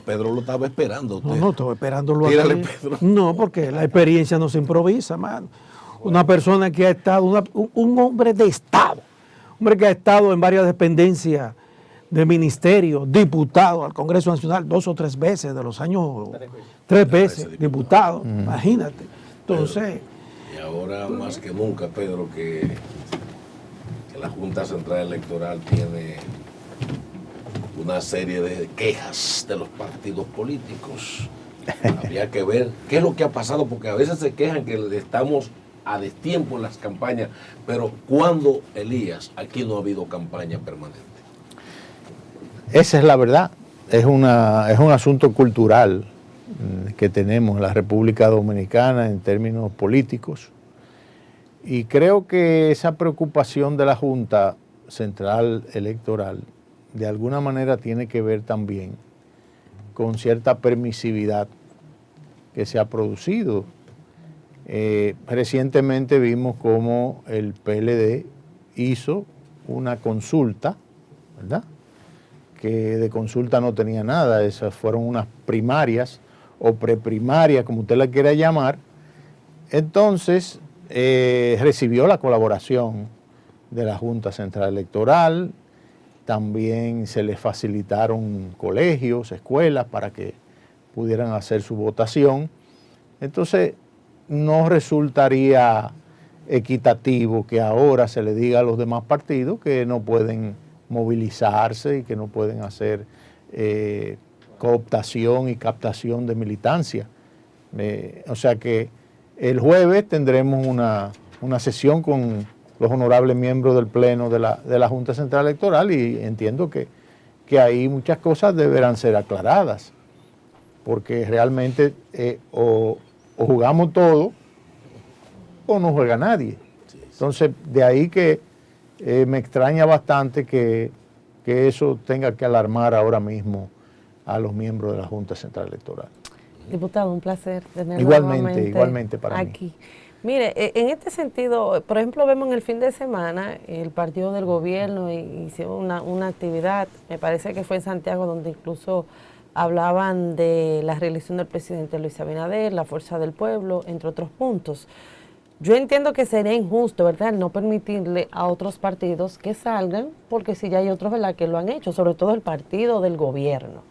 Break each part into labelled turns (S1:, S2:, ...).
S1: Pedro lo estaba esperando. Usted.
S2: No, estaba esperándolo
S1: Tírale,
S2: aquí.
S1: Pedro.
S2: No, porque la experiencia no se improvisa, mano. Una persona que ha estado, un hombre de Estado, hombre que ha estado en varias dependencias de ministerio, diputado al Congreso Nacional 2 o 3 veces, de los años, 3 veces diputado, imagínate. Entonces...
S1: Y ahora más que nunca, Pedro, que la Junta Central Electoral tiene una serie de quejas de los partidos políticos. Habría que ver qué es lo que ha pasado, porque a veces se quejan que estamos a destiempo en las campañas, pero ¿cuándo, Elías, aquí no ha habido campaña permanente?
S3: Esa es la verdad. Es un asunto cultural que tenemos en la República Dominicana en términos políticos. Y creo que esa preocupación de la Junta Central Electoral de alguna manera tiene que ver también con cierta permisividad que se ha producido. Recientemente vimos cómo el PLD hizo una consulta, ¿verdad?, que de consulta no tenía nada. Esas fueron unas primarias o preprimarias, como usted la quiera llamar. Entonces recibió la colaboración de la Junta Central Electoral. También se les facilitaron colegios, escuelas para que pudieran hacer su votación. Entonces no resultaría equitativo que ahora se le diga a los demás partidos que no pueden movilizarse y que no pueden hacer cooptación y captación de militancia. O sea que el jueves tendremos una sesión con los honorables miembros del Pleno de la Junta Central Electoral y entiendo que ahí muchas cosas deberán ser aclaradas, porque realmente o jugamos todo o no juega nadie. Entonces, de ahí que me extraña bastante que eso tenga que alarmar ahora mismo a los miembros de la Junta Central Electoral.
S4: Diputado, un placer tenerlo
S3: Igualmente para
S4: aquí.
S3: mí.
S4: Mire, en este sentido, por ejemplo, vemos en el fin de semana el partido del gobierno hizo una actividad, me parece que fue en Santiago, donde incluso hablaban de la reelección del presidente Luis Abinader, la fuerza del pueblo, entre otros puntos. Yo entiendo que sería injusto, ¿verdad?, no permitirle a otros partidos que salgan, porque si ya hay otros, ¿verdad?, que lo han hecho, sobre todo el partido del gobierno.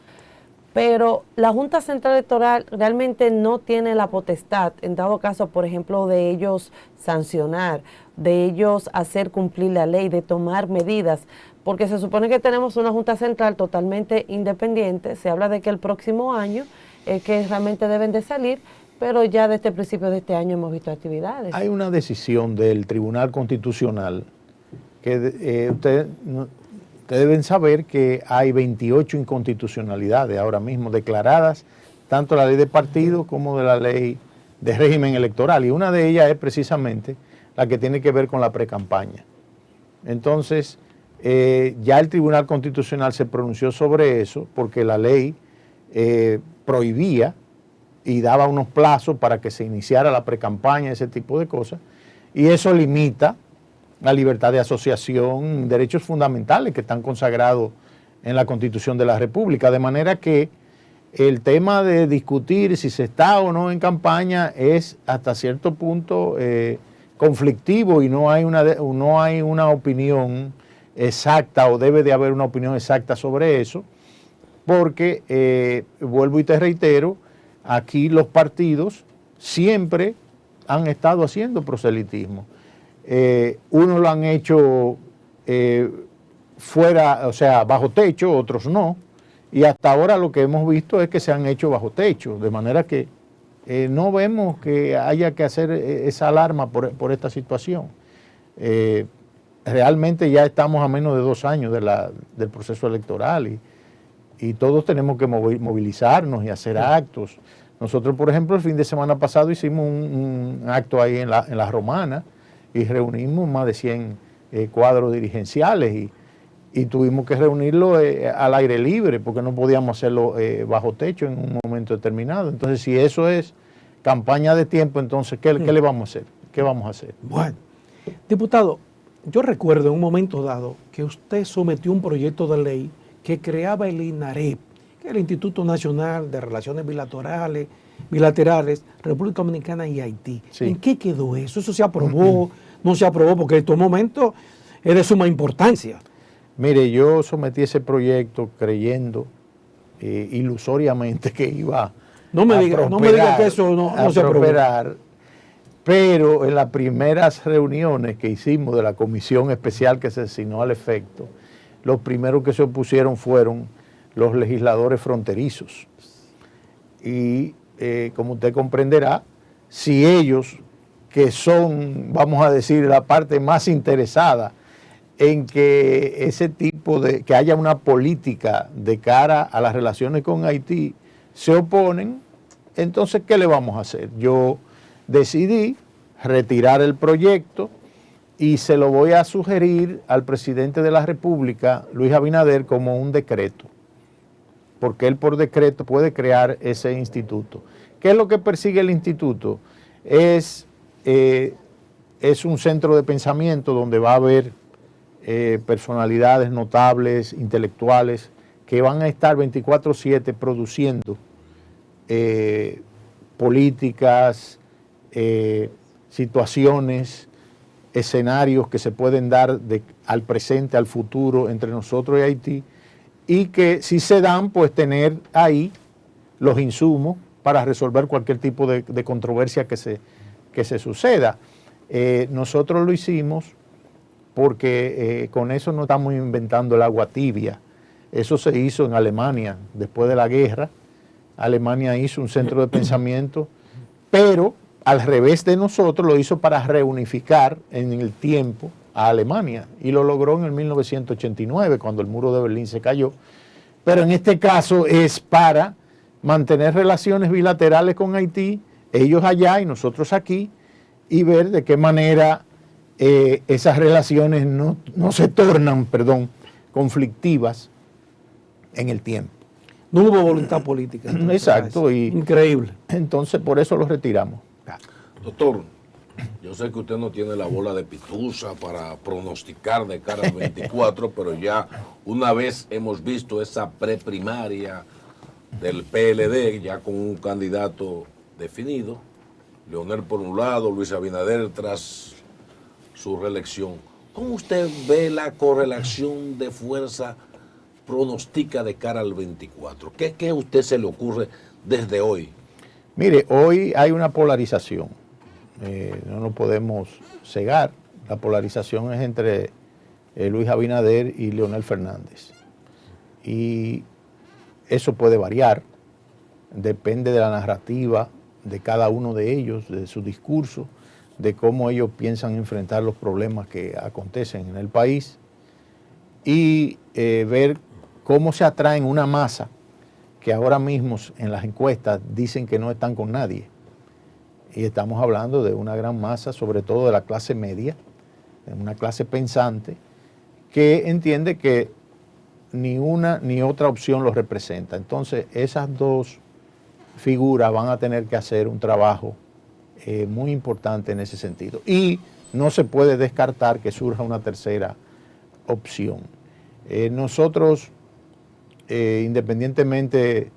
S4: Pero la Junta Central Electoral realmente no tiene la potestad, en dado caso, por ejemplo, de ellos sancionar, de ellos hacer cumplir la ley, de tomar medidas, porque se supone que tenemos una Junta Central totalmente independiente. Se habla de que el próximo año es que realmente deben de salir, pero ya desde el principio de este año hemos visto actividades.
S3: Hay una decisión del Tribunal Constitucional que ustedes deben saber que hay 28 inconstitucionalidades ahora mismo declaradas, tanto la ley de partido como de la ley de régimen electoral, y una de ellas es precisamente la que tiene que ver con la precampaña. Entonces, ya el Tribunal Constitucional se pronunció sobre eso, porque la ley prohibía y daba unos plazos para que se iniciara la precampaña, ese tipo de cosas, y eso limita la libertad de asociación, derechos fundamentales que están consagrados en la Constitución de la República, de manera que el tema de discutir si se está o no en campaña es hasta cierto punto conflictivo, y no hay una opinión exacta, o debe de haber una opinión exacta sobre eso, porque, vuelvo y te reitero, aquí los partidos siempre han estado haciendo proselitismo. Unos lo han hecho fuera, o sea, bajo techo, otros no, y hasta ahora lo que hemos visto es que se han hecho bajo techo, de manera que no vemos que haya que hacer esa alarma por esta situación. Realmente ya estamos a menos de 2 años del proceso electoral y todos tenemos que movilizarnos y hacer actos. Nosotros, por ejemplo, el fin de semana pasado hicimos un acto ahí en la Romana y reunimos más de 100 cuadros dirigenciales y tuvimos que reunirlo al aire libre, porque no podíamos hacerlo bajo techo en un momento determinado. Entonces, si eso es campaña de tiempo, entonces, ¿qué le vamos a hacer? ¿Qué vamos a hacer?
S2: Bueno, diputado, yo recuerdo en un momento dado que usted sometió un proyecto de ley que creaba el INAREP, que es el Instituto Nacional de Relaciones Bilaterales, República Dominicana y Haití.
S3: Sí.
S2: ¿En qué quedó eso? ¿Eso se aprobó? ¿No se aprobó? Porque en estos momentos es de suma importancia.
S3: Mire, yo sometí ese proyecto creyendo ilusoriamente que iba
S2: No me diga que eso no se aprobó.
S3: Pero en las primeras reuniones que hicimos de la comisión especial que se designó al efecto, los primeros que se opusieron fueron los legisladores fronterizos. Y como usted comprenderá, si ellos, que son, vamos a decir, la parte más interesada en que ese tipo que haya una política de cara a las relaciones con Haití, se oponen, entonces, ¿qué le vamos a hacer? Yo decidí retirar el proyecto y se lo voy a sugerir al presidente de la República, Luis Abinader, como un decreto, porque él por decreto puede crear ese instituto. ¿Qué es lo que persigue el instituto? Es un centro de pensamiento donde va a haber personalidades notables, intelectuales, que van a estar 24/7 produciendo políticas, situaciones, escenarios que se pueden dar al presente, al futuro, entre nosotros y Haití, y que si se dan, pues tener ahí los insumos para resolver cualquier tipo de controversia que se suceda. Nosotros lo hicimos porque con eso no estamos inventando el agua tibia. Eso se hizo en Alemania después de la guerra. Alemania hizo un centro de pensamiento, pero al revés de nosotros lo hizo para reunificar en el tiempo a Alemania, y lo logró en el 1989 cuando el muro de Berlín se cayó. Pero en este caso es para mantener relaciones bilaterales con Haití, ellos allá y nosotros aquí, y ver de qué manera esas relaciones no se tornan, conflictivas en el tiempo.
S2: No hubo voluntad política. Entonces,
S3: exacto.
S2: Increíble.
S3: Entonces, por eso lo retiramos.
S1: Doctor, yo sé que usted no tiene la bola de pitusa para pronosticar de cara al 24, pero ya una vez hemos visto esa preprimaria del PLD, ya con un candidato definido, Leonel por un lado, Luis Abinader tras su reelección. ¿Cómo usted ve la correlación de fuerza pronostica de cara al 24? ¿Qué a usted se le ocurre desde hoy?
S3: Mire, hoy hay una polarización, no nos podemos cegar. La polarización es entre Luis Abinader y Leonel Fernández. Y eso puede variar, depende de la narrativa de cada uno de ellos, de su discurso, de cómo ellos piensan enfrentar los problemas que acontecen en el país, y ver cómo se atraen una masa que ahora mismo en las encuestas dicen que no están con nadie. Y estamos hablando de una gran masa, sobre todo de la clase media, de una clase pensante, que entiende que ni una ni otra opción los representa. Entonces, esas dos figuras van a tener que hacer un trabajo muy importante en ese sentido. Y no se puede descartar que surja una tercera opción. Nosotros, independientemente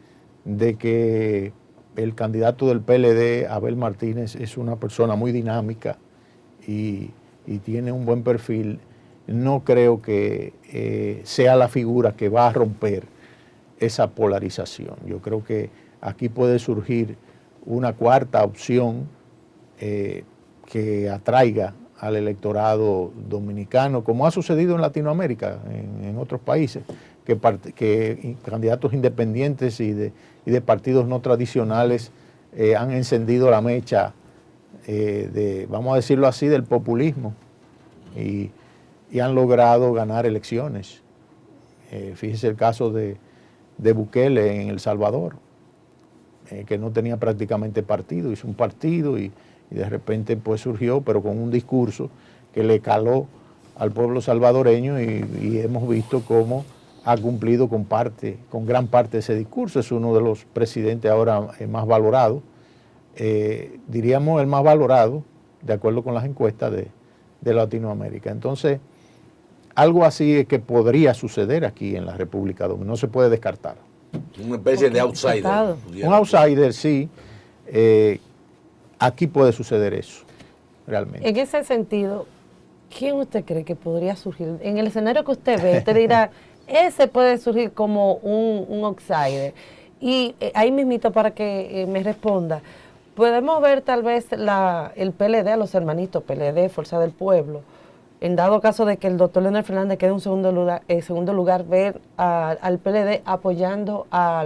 S3: de que el candidato del PLD, Abel Martínez, es una persona muy dinámica y tiene un buen perfil, no creo que sea la figura que va a romper esa polarización. Yo creo que aquí puede surgir una cuarta opción que atraiga al electorado dominicano, como ha sucedido en Latinoamérica, en otros países, que candidatos independientes y de partidos no tradicionales han encendido la mecha vamos a decirlo así, del populismo y han logrado ganar elecciones. Fíjese el caso de Bukele en El Salvador, que no tenía prácticamente partido, hizo un partido y de repente pues surgió, pero con un discurso que le caló al pueblo salvadoreño, y hemos visto cómo ha cumplido con gran parte de ese discurso. Es uno de los presidentes ahora más valorados, diríamos el más valorado, de acuerdo con las encuestas de Latinoamérica. Entonces, algo así es que podría suceder aquí en la República Dominicana, no se puede descartar.
S1: Una especie de outsider.
S4: Estado.
S3: Un outsider, sí. Aquí puede suceder eso, realmente.
S4: En ese sentido, ¿quién usted cree que podría surgir? En el escenario que usted ve, usted dirá, ese puede surgir como un outsider. Y ahí mismito para que me responda, podemos ver tal vez el PLD, a los hermanitos PLD, Fuerza del Pueblo, en dado caso de que el doctor Leonel Fernández quede en segundo lugar, ver al PLD apoyando a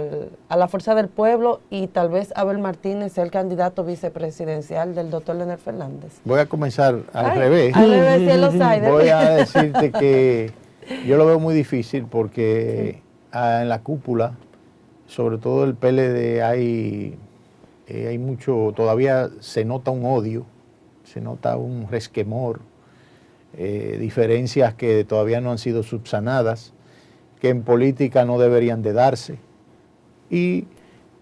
S4: la Fuerza del Pueblo y tal vez Abel Martínez sea el candidato vicepresidencial del doctor Leonel Fernández.
S3: Voy a comenzar al revés.
S4: Al revés, sí, el outsider.
S3: Voy a decirte que yo lo veo muy difícil porque en la cúpula, sobre todo el PLD, hay mucho, todavía se nota un odio, se nota un resquemor, diferencias que todavía no han sido subsanadas, que en política no deberían de darse. Y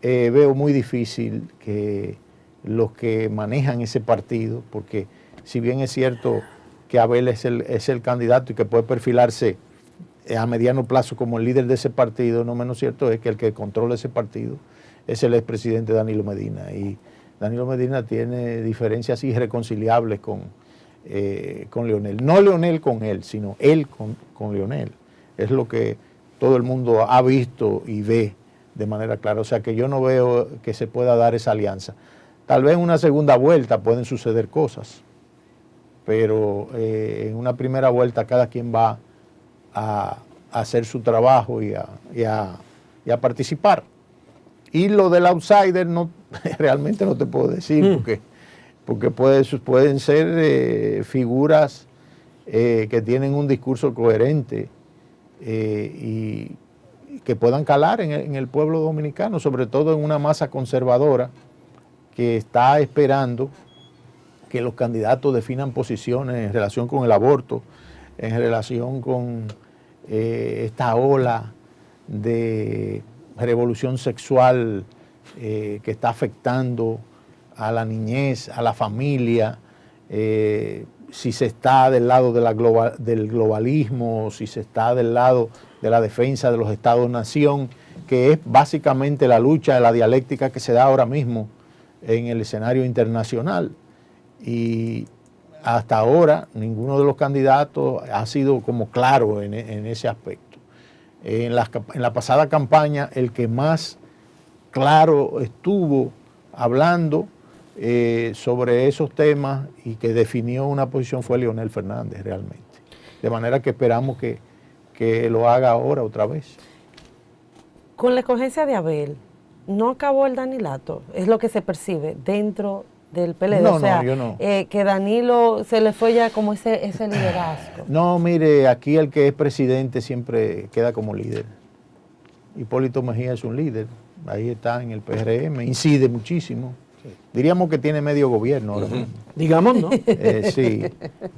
S3: veo muy difícil que los que manejan ese partido, porque si bien es cierto que Abel es el candidato y que puede perfilarse a mediano plazo como el líder de ese partido, no menos cierto es que el que controla ese partido es el expresidente Danilo Medina. Y Danilo Medina tiene diferencias irreconciliables con Leonel. No Leonel con él, sino él con Leonel. Es lo que todo el mundo ha visto y ve de manera clara. O sea que yo no veo que se pueda dar esa alianza. Tal vez en una segunda vuelta pueden suceder cosas, pero en una primera vuelta cada quien va a hacer su trabajo y a participar. Y lo del outsider realmente no te puedo decir, porque pueden ser figuras que tienen un discurso coherente y que puedan calar en el pueblo dominicano, sobre todo en una masa conservadora que está esperando que los candidatos definan posiciones en relación con el aborto, en relación con esta ola de revolución sexual que está afectando a la niñez, a la familia, si se está del lado del globalismo, si se está del lado de la defensa de los Estados-nación, que es básicamente la lucha, la dialéctica que se da ahora mismo en el escenario internacional. Y hasta ahora ninguno de los candidatos ha sido como claro en ese aspecto. En la pasada campaña el que más claro estuvo hablando sobre esos temas y que definió una posición fue Leonel Fernández realmente. De manera que esperamos que lo haga ahora otra vez.
S4: Con la escogencia de Abel, ¿no acabó el Danilato? Es lo que se percibe dentro del PLD.
S3: No,
S4: o sea,
S3: no, yo no.
S4: Que Danilo se le fue ya como ese liderazgo.
S3: No, mire, aquí el que es presidente siempre queda como líder. Hipólito Mejía es un líder, ahí está en el PRM, incide muchísimo. Diríamos que tiene medio gobierno ahora mismo.
S2: Digamos, ¿no?
S3: Sí,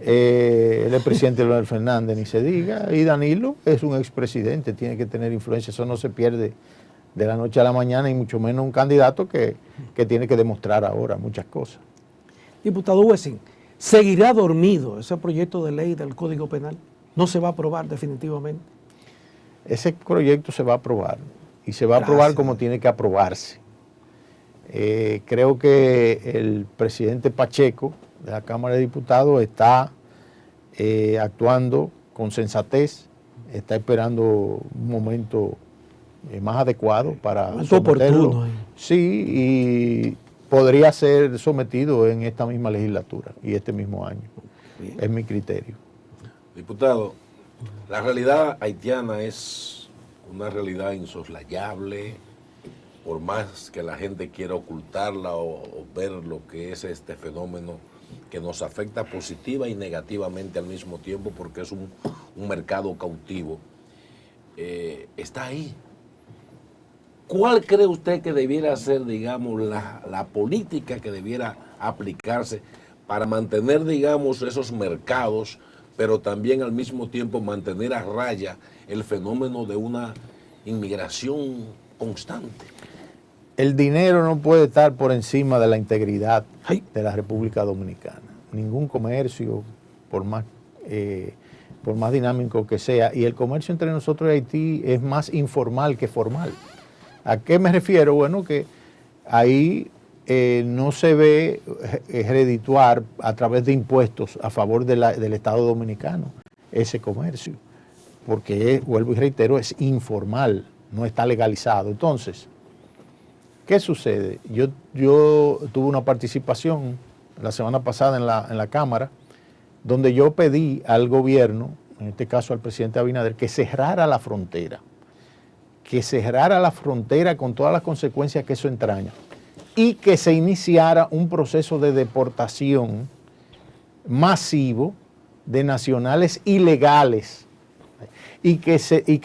S3: él es presidente Leonel Fernández, ni se diga, y Danilo es un expresidente, tiene que tener influencia, eso no se pierde de la noche a la mañana, y mucho menos un candidato que tiene que demostrar ahora muchas cosas.
S2: Diputado Wessing, ¿seguirá dormido ese proyecto de ley del Código Penal? ¿No se va a aprobar definitivamente?
S3: Ese proyecto se va a aprobar, y se va a aprobar como tiene que aprobarse. Creo que el presidente Pacheco de la Cámara de Diputados está actuando con sensatez, está esperando un momento más adecuado para someterlo. Oportuno. Sí, y podría ser sometido en esta misma legislatura y este mismo año. Bien. Es mi criterio.
S1: Diputado, la realidad haitiana es una realidad insoslayable, por más que la gente quiera ocultarla o ver lo que es este fenómeno que nos afecta positiva y negativamente al mismo tiempo, porque es un mercado cautivo, está ahí. ¿Cuál cree usted que debiera ser, digamos, la política que debiera aplicarse para mantener, digamos, esos mercados, pero también al mismo tiempo mantener a raya el fenómeno de una inmigración constante?
S3: El dinero no puede estar por encima de la integridad de la República Dominicana. Ningún comercio, por más dinámico que sea, y el comercio entre nosotros y Haití es más informal que formal. ¿A qué me refiero? Bueno, que ahí no se ve redituar a través de impuestos a favor del Estado Dominicano ese comercio, porque, vuelvo y reitero, es informal, no está legalizado. Entonces, ¿qué sucede? Yo tuve una participación la semana pasada en la Cámara, donde yo pedí al gobierno, en este caso al presidente Abinader, que cerrara la frontera con todas las consecuencias que eso entraña, y que se iniciara un proceso de deportación masivo de nacionales ilegales, y que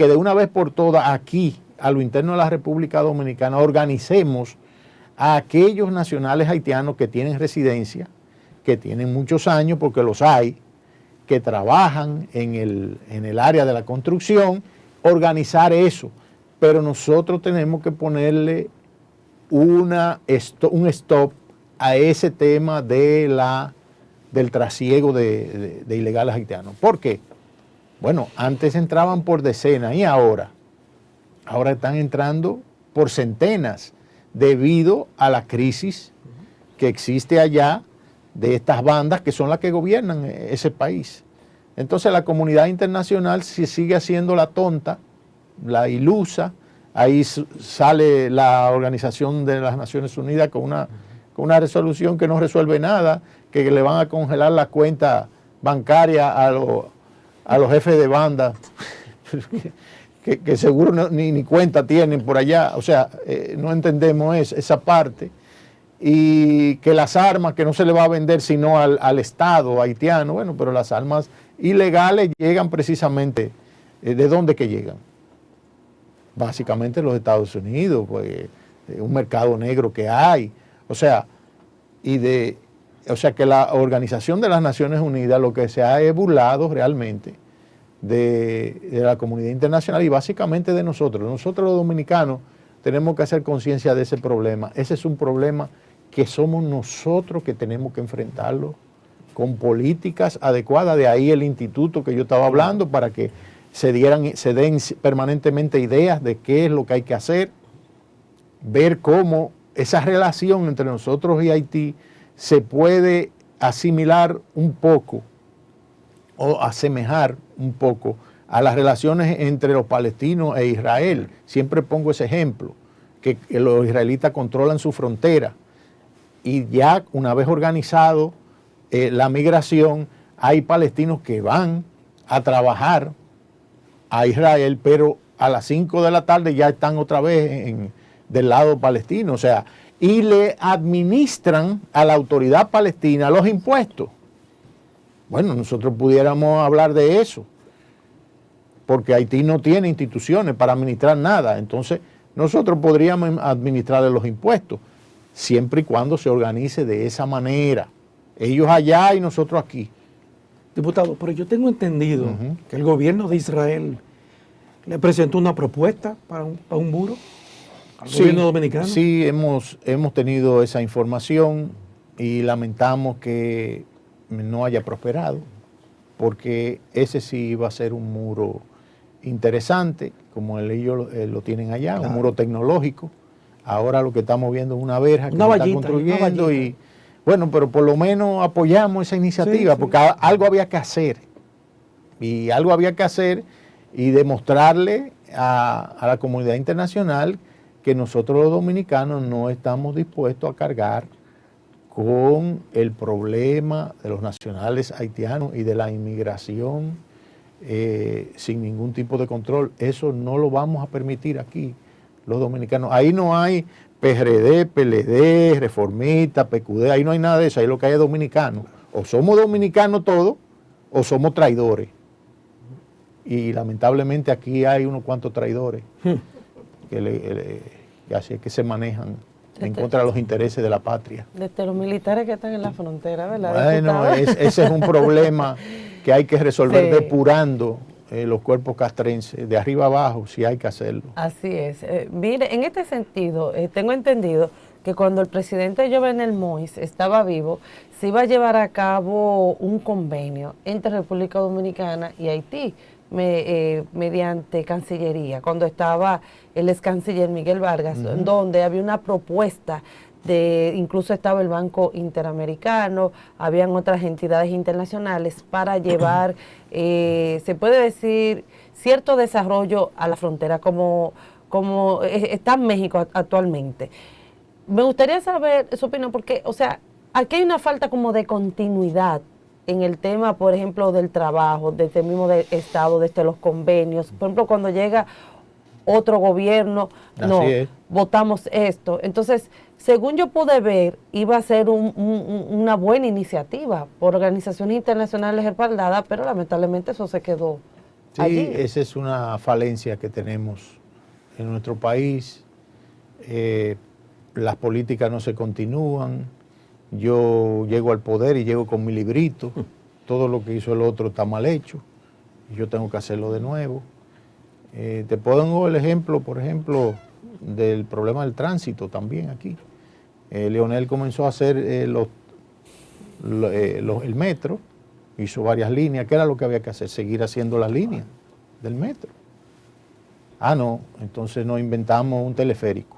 S3: de una vez por todas aquí, a lo interno de la República Dominicana, organicemos a aquellos nacionales haitianos que tienen residencia, que tienen muchos años, porque los hay, que trabajan en el área de la construcción, organizar eso. Pero nosotros tenemos que ponerle un stop a ese tema del trasiego de ilegales haitianos. ¿Por qué? Bueno, antes entraban por decenas y ahora están entrando por centenas debido a la crisis que existe allá de estas bandas que son las que gobiernan ese país. Entonces la comunidad internacional sigue haciendo la tonta, la ilusa. Ahí sale la Organización de las Naciones Unidas con una resolución que no resuelve nada, que le van a congelar la cuenta bancaria a los jefes de banda, que seguro ni cuenta tienen por allá. O sea, no entendemos esa parte. Y que las armas, que no se le va a vender sino al Estado haitiano. Bueno, pero las armas ilegales llegan precisamente, ¿de dónde que llegan? Básicamente los Estados Unidos, pues, un mercado negro que hay. O sea que la Organización de las Naciones Unidas lo que se ha burlado realmente de la comunidad internacional y básicamente de nosotros. Nosotros los dominicanos tenemos que hacer conciencia de ese problema. Ese es un problema que somos nosotros que tenemos que enfrentarlo con políticas adecuadas. De ahí el instituto que yo estaba hablando, para que se den permanentemente ideas de qué es lo que hay que hacer, ver cómo esa relación entre nosotros y Haití se puede asimilar un poco o asemejar un poco a las relaciones entre los palestinos e Israel. Siempre pongo ese ejemplo, que los israelitas controlan su frontera y ya una vez organizado la migración, hay palestinos que van a trabajar a Israel, pero a las 5 de la tarde ya están otra vez del lado palestino, o sea, y le administran a la autoridad palestina los impuestos. Bueno, nosotros pudiéramos hablar de eso, porque Haití no tiene instituciones para administrar nada, entonces nosotros podríamos administrarle los impuestos, siempre y cuando se organice de esa manera, ellos allá y nosotros aquí.
S2: Diputado, pero yo tengo entendido que el gobierno de Israel le presentó una propuesta para un muro al gobierno dominicano.
S3: Sí, hemos tenido esa información y lamentamos que no haya prosperado, porque ese sí iba a ser un muro interesante, como ellos lo tienen allá, claro. Un muro tecnológico. Ahora lo que estamos viendo es una verja que se está construyendo y bueno, pero por lo menos apoyamos esa iniciativa, sí, porque algo había que hacer. Y algo había que hacer y demostrarle a la comunidad internacional que nosotros los dominicanos no estamos dispuestos a cargar con el problema de los nacionales haitianos y de la inmigración sin ningún tipo de control. Eso no lo vamos a permitir aquí, los dominicanos. Ahí no hay PRD, PLD, reformista, PQD, ahí no hay nada de eso, ahí lo que hay es dominicanos. O somos dominicanos todos, o somos traidores. Y lamentablemente aquí hay unos cuantos traidores que se manejan en contra de los intereses de la patria.
S4: Desde los militares que están en la frontera, ¿verdad?
S3: Bueno, ese es un problema que hay que resolver, sí, depurando los cuerpos castrenses, de arriba abajo, si hay que hacerlo.
S4: Así es. Mire, en este sentido, tengo entendido que cuando el presidente Jovenel Moïse estaba vivo, se iba a llevar a cabo un convenio entre República Dominicana y Haití mediante Cancillería, cuando estaba el ex canciller Miguel Vargas, donde había una propuesta incluso estaba el Banco Interamericano, habían otras entidades internacionales para llevar, se puede decir, cierto desarrollo a la frontera, como está en México actualmente. Me gustaría saber su opinión, porque, o sea, aquí hay una falta como de continuidad en el tema, por ejemplo, del trabajo, desde el mismo Estado, desde los convenios. Por ejemplo, cuando llega otro gobierno, no, votamos esto. Entonces, según yo pude ver, iba a ser una buena iniciativa por organizaciones internacionales respaldadas, pero lamentablemente eso se quedó allí.
S3: Esa es una falencia que tenemos en nuestro país. Las políticas no se continúan. Yo llego al poder y llego con mi librito. Todo lo que hizo el otro está mal hecho. Yo tengo que hacerlo de nuevo. Te pongo el ejemplo, por ejemplo, del problema del tránsito también aquí. Leonel comenzó a hacer el metro, hizo varias líneas. ¿Qué era lo que había que hacer? Seguir haciendo las líneas del metro. No, entonces nos inventamos un teleférico.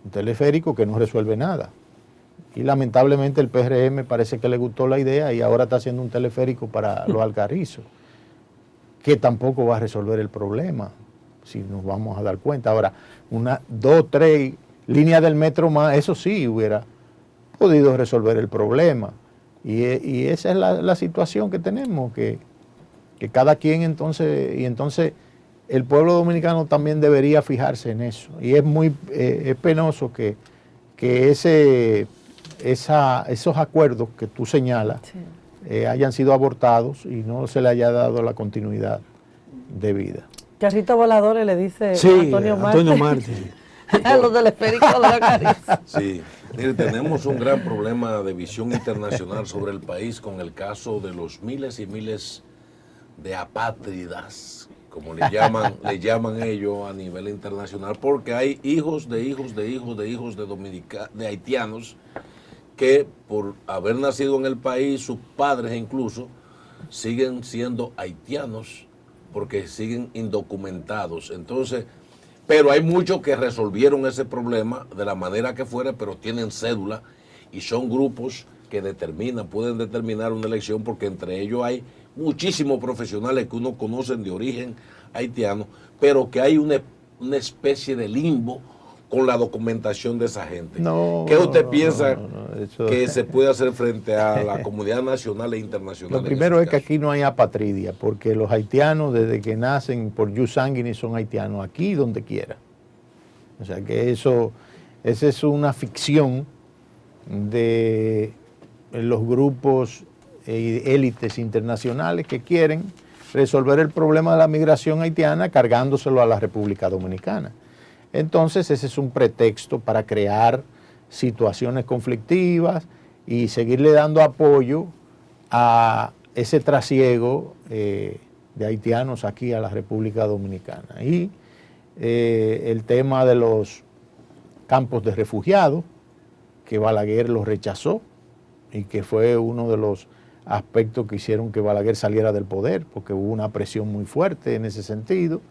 S3: Un teleférico que no resuelve nada. Y lamentablemente el PRM parece que le gustó la idea y ahora está haciendo un teleférico para los Alcarrizos, que tampoco va a resolver el problema, si nos vamos a dar cuenta. Ahora, 2, 3 líneas del metro más, eso sí hubiera podido resolver el problema. Y esa es la situación que tenemos, que cada quien entonces el pueblo dominicano también debería fijarse en eso. Y es muy penoso que esos acuerdos que tú señalas hayan sido abortados y no se le haya dado la continuidad debida.
S4: Carrito voladores le dice
S2: Antonio
S4: Marte. A los teleféricos de la Caricia.
S1: Sí, mire, tenemos un gran problema de visión internacional sobre el país con el caso de los miles y miles de apátridas, como le llaman ellos a nivel internacional, porque hay hijos de haitianos que por haber nacido en el país, sus padres incluso, siguen siendo haitianos porque siguen indocumentados. Entonces, pero hay muchos que resolvieron ese problema de la manera que fuera, pero tienen cédula y son grupos que pueden determinar una elección, porque entre ellos hay muchísimos profesionales que uno conoce de origen haitiano, pero que hay una especie de limbo con la documentación de esa gente. ¿Qué usted piensa que se puede hacer frente a la comunidad nacional e internacional?
S3: Lo primero es que aquí no hay apatridia, porque los haitianos desde que nacen por jus sanguinis son haitianos, aquí donde quiera. O sea que esa es una ficción de los grupos élites internacionales que quieren resolver el problema de la migración haitiana cargándoselo a la República Dominicana. Entonces ese es un pretexto para crear situaciones conflictivas y seguirle dando apoyo a ese trasiego de haitianos aquí a la República Dominicana. Y el tema de los campos de refugiados, que Balaguer los rechazó y que fue uno de los aspectos que hicieron que Balaguer saliera del poder, porque hubo una presión muy fuerte en ese sentido.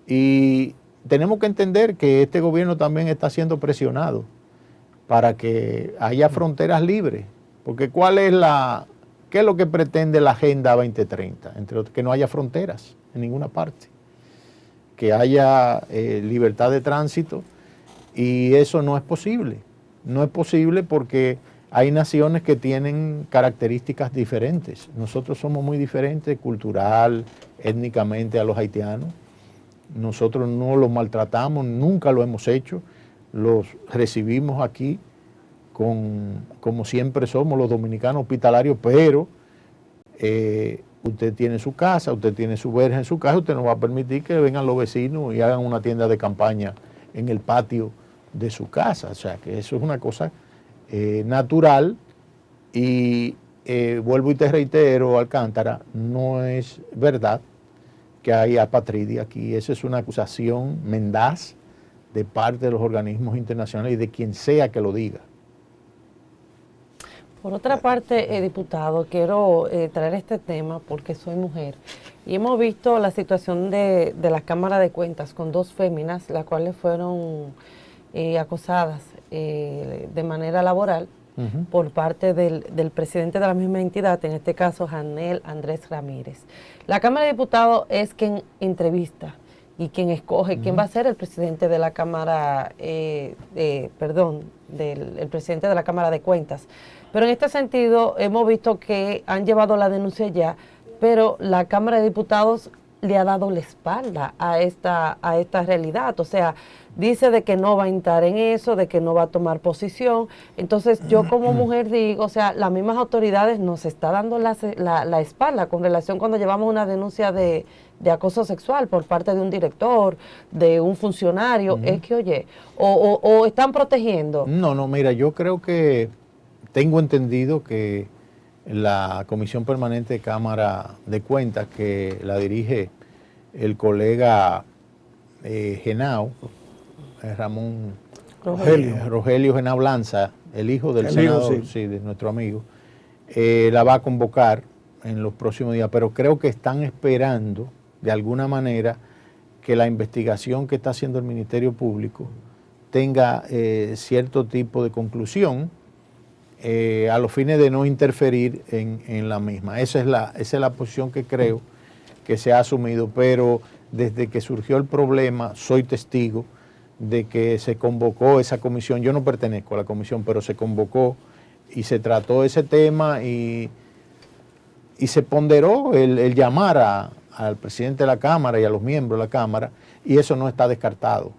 S3: Y tenemos que entender que este gobierno también está siendo presionado para que haya fronteras libres, porque ¿qué es lo que pretende la Agenda 2030? Entre otros, que no haya fronteras en ninguna parte, que haya libertad de tránsito, y eso no es posible. No es posible porque hay naciones que tienen características diferentes. Nosotros somos muy diferentes cultural, étnicamente a los haitianos. Nosotros no los maltratamos, nunca lo hemos hecho. Los recibimos aquí como siempre somos los dominicanos hospitalarios, pero usted tiene su casa, usted tiene su verja en su casa, usted no va a permitir que vengan los vecinos y hagan una tienda de campaña en el patio de su casa. O sea, que eso es una cosa natural y vuelvo y te reitero, Alcántara, no es verdad que hay apatridia aquí. Esa es una acusación mendaz de parte de los organismos internacionales y de quien sea que lo diga.
S4: Por otra parte, diputado, quiero traer este tema porque soy mujer y hemos visto la situación de la Cámara de Cuentas con dos féminas, las cuales fueron acosadas de manera laboral por parte del presidente de la misma entidad, en este caso Janel Andrés Ramírez. La Cámara de Diputados es quien entrevista y quien escoge quién va a ser el presidente de la Cámara, el presidente de la Cámara de Cuentas. Pero en este sentido hemos visto que han llevado la denuncia ya, pero la Cámara de Diputados le ha dado la espalda a esta realidad. O sea, dice de que no va a entrar en eso, de que no va a tomar posición. Entonces yo como mujer digo, o sea, las mismas autoridades nos están dando la espalda con relación cuando llevamos una denuncia de acoso sexual por parte de un director, de un funcionario. Es que, oye, o están protegiendo.
S3: No, mira, yo creo que tengo entendido que la Comisión Permanente de Cámara de Cuentas, que la dirige el colega Genao, Ramón Rogelio Genao Lanza, el hijo del senador, sí, de nuestro amigo, la va a convocar en los próximos días, pero creo que están esperando, de alguna manera, que la investigación que está haciendo el Ministerio Público tenga cierto tipo de conclusión, a los fines de no interferir en la misma. Esa es la posición que creo que se ha asumido, pero desde que surgió el problema soy testigo de que se convocó esa comisión. Yo no pertenezco a la comisión, pero se convocó y se trató ese tema y se ponderó el llamar al presidente de la Cámara y a los miembros de la Cámara, y eso no está descartado.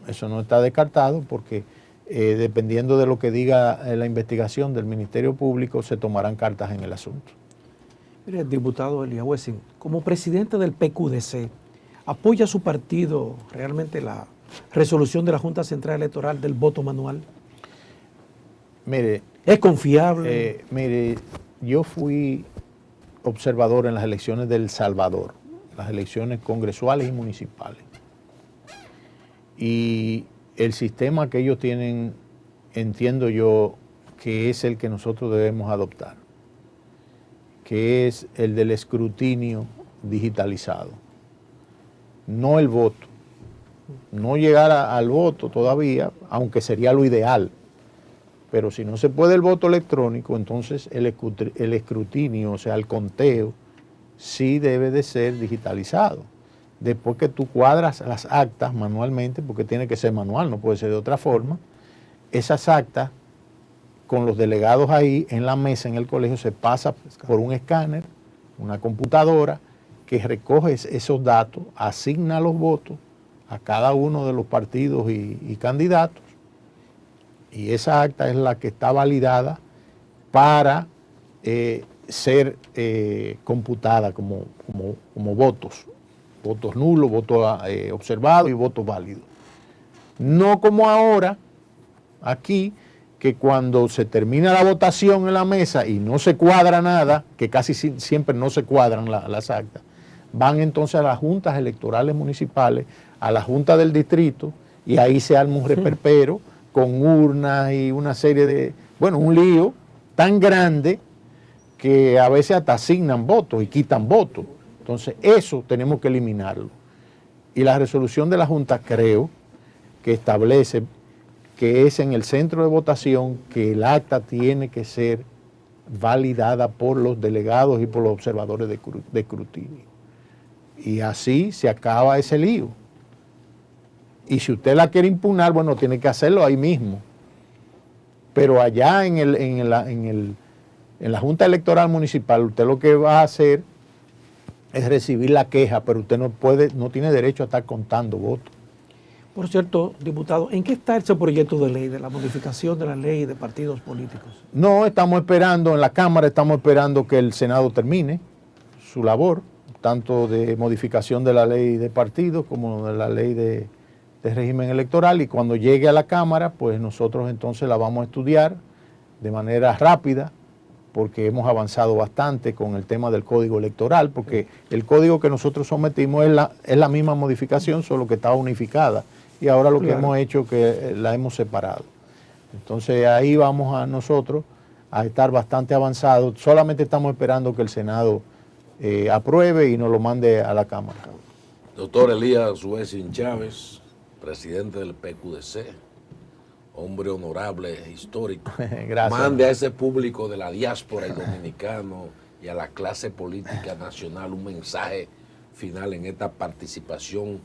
S3: Eso no está descartado porque dependiendo de lo que diga la investigación del Ministerio Público, se tomarán cartas en el asunto.
S2: Mire, diputado Elías Wessing, como presidente del PQDC, ¿apoya su partido realmente la resolución de la Junta Central Electoral del voto manual?
S3: Mire,
S2: ¿es confiable?
S3: Mire, yo fui observador en las elecciones de El Salvador, las elecciones congresuales y municipales. Y el sistema que ellos tienen, entiendo yo, que es el que nosotros debemos adoptar, que es el del escrutinio digitalizado, no el voto. No llegar al voto todavía, aunque sería lo ideal, pero si no se puede el voto electrónico, entonces el escrutinio, o sea, el conteo, sí debe de ser digitalizado. Después que tú cuadras las actas manualmente, porque tiene que ser manual, no puede ser de otra forma, esas actas con los delegados ahí en la mesa en el colegio se pasa por un escáner, una computadora que recoge esos datos, asigna los votos a cada uno de los partidos y candidatos, y esa acta es la que está validada para ser computada como votos nulos, votos observados y votos válidos. No como ahora, aquí, que cuando se termina la votación en la mesa y no se cuadra nada, que casi siempre no se cuadran las actas, van entonces a las juntas electorales municipales, a la junta del distrito, y ahí se arma un reperpero con urnas y una serie de, un lío tan grande que a veces hasta asignan votos y quitan votos. Entonces eso tenemos que eliminarlo. Y la resolución de la Junta creo que establece que es en el centro de votación que el acta tiene que ser validada por los delegados y por los observadores de escrutinio. Y así se acaba ese lío. Y si usted la quiere impugnar, tiene que hacerlo ahí mismo. Pero allá en la Junta Electoral Municipal, usted lo que va a hacer es recibir la queja, pero usted no tiene derecho a estar contando votos.
S2: Por cierto, diputado, ¿en qué está ese proyecto de ley de la modificación de la ley de partidos políticos?
S3: No, estamos esperando, en la Cámara estamos esperando que el Senado termine su labor, tanto de modificación de la ley de partidos como de la ley de régimen electoral, y cuando llegue a la Cámara, pues nosotros entonces la vamos a estudiar de manera rápida, porque hemos avanzado bastante con el tema del código electoral, porque el código que nosotros sometimos es la misma modificación, solo que estaba unificada, y ahora lo que hemos hecho es que la hemos separado. Entonces ahí vamos a nosotros a estar bastante avanzado. Solamente estamos esperando que el Senado apruebe y nos lo mande a la Cámara.
S1: Doctor Elías Suesin Chávez, presidente del PQDC, hombre honorable, histórico.
S3: Gracias.
S1: Mande a ese público de la diáspora y dominicano y a la clase política nacional un mensaje final en esta participación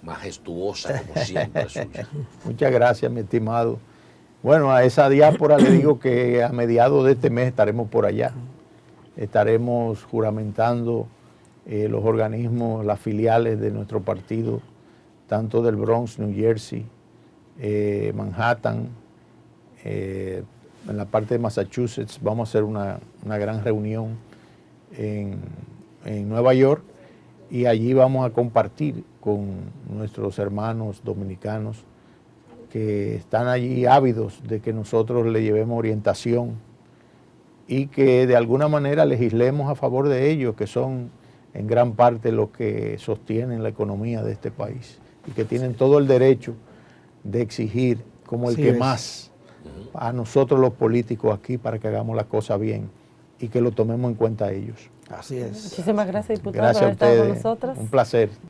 S1: majestuosa, como siempre, suya.
S3: Muchas gracias, mi estimado. Bueno, a esa diáspora le digo que a mediados de este mes estaremos por allá. Estaremos juramentando los organismos, las filiales de nuestro partido, tanto del Bronx, New Jersey, Manhattan, en la parte de Massachusetts. Vamos a hacer una gran reunión en Nueva York y allí vamos a compartir con nuestros hermanos dominicanos que están allí ávidos de que nosotros le llevemos orientación y que de alguna manera legislemos a favor de ellos, que son en gran parte los que sostienen la economía de este país y que tienen todo el derecho de exigir como el que más a nosotros los políticos aquí para que hagamos las cosas bien y que lo tomemos en cuenta ellos.
S2: Así es.
S4: Muchísimas gracias, diputado,
S3: Gracias
S4: por
S3: a
S4: haber estado con
S3: ustedes.
S4: nosotros.
S3: Un placer.